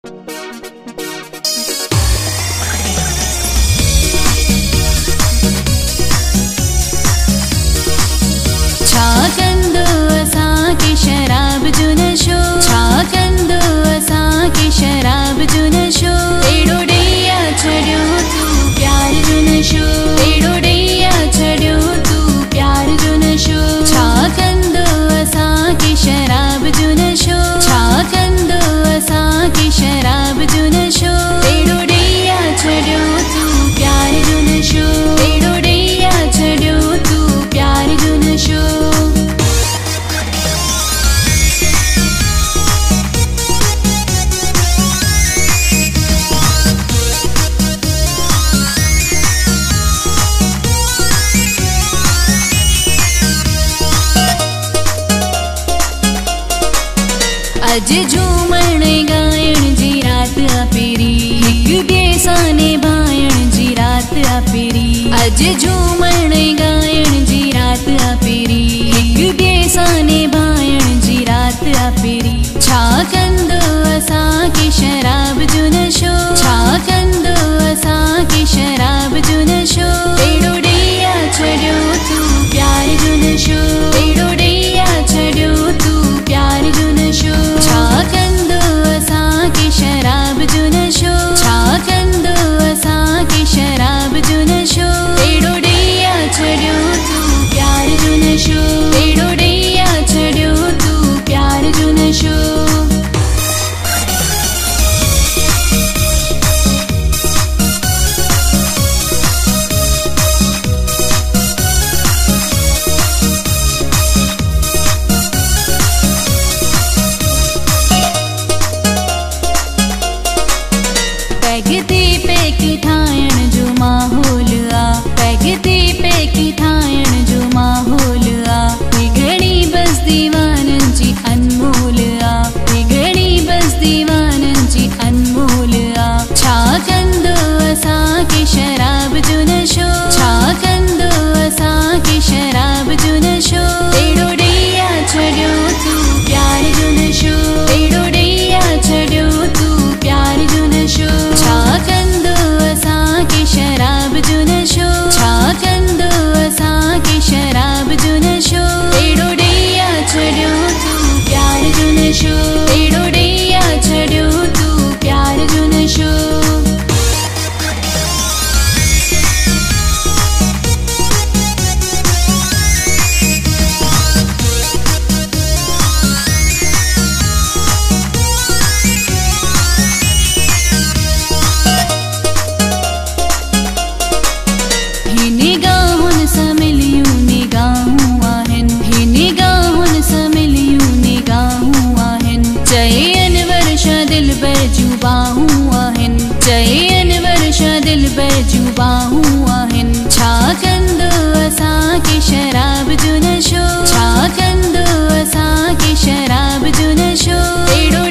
छाकंदो असांखे शराब जो नशो, छाकंदो असांखे शराब जो नशो, एड़ो ॾेया छॾियो तूं प्यार जो नशो, एड़ो ॾेया छॾियो तूं प्यार जो नशो। छाकंदो असांखे शराब जो नशो, छाकंदो असांखे शराब जो नशो, एड़ो ॾेया छॾियो तूं प्यार जो नशो, एड़ो ॾेया छॾियो तूं प्यार जो नशो। अज झूमण गायण जी रात आ पेरी, हिक ॿिए सां निभाइण जी रात आ पेरी। अज झूमण गायण जी रात आ पेरी, हिक ॿिए सां निभाइण जी रात आ पेरी। छाकंदो असांखे शराब जो नशो, छाकंदो असांखे शराब जो नशो, एड़ो ॾेया छॾियो तूं प्यार जो नशो, एड़ो ॾेया छॾियो तूं प्यार जो नशो। छाकंदो असांखे शराब जो नशो, छाकंदो असांखे शराब जो नशो, एड़ो ॾेया छॾियो तूं प्यार जो नशो, एड़ो ॾेया छॾियो तूं प्यार जो नशो। पैगती पैक ठाहिण जो माहौल आ, पैगती पैक ठाहिण जो माहौल आ, घणी बस दीवाननि जी अनमोल आ, घणी बस दीवाननि जी अनमोल आ। छाकंदो असांखे शराब जो नशो, छाकंदो असांखे शराब जो नशो, एड़ो ॾेया छॾियो तूं प्यार जो नशो, एड़ो ॾेया छॾियो तूं प्यार जो नशो। छाकंदो असांखे शराब जो नशो, छाकंदो असांखे शराब जो नशो, एड़ो ॾेया छॾियो तूं प्यार जो नशो, एड़ो ॾेया छॾियो तूं प्यार जो नशो। निगाहुनि सां मिलियूं निगाहूं आहिनि, हे निगाहुनि सां मिलियूं निगाहूं आहिनि, चए अनवर शाह दिलबर जूं बाहूं आहिनि, चए अनवर शाह दिलबर जूं बाहूं आहिनि। छाकंदो असांखे शराब जो नशो, छाकंदो असांखे शराब जो नशो, एड़ो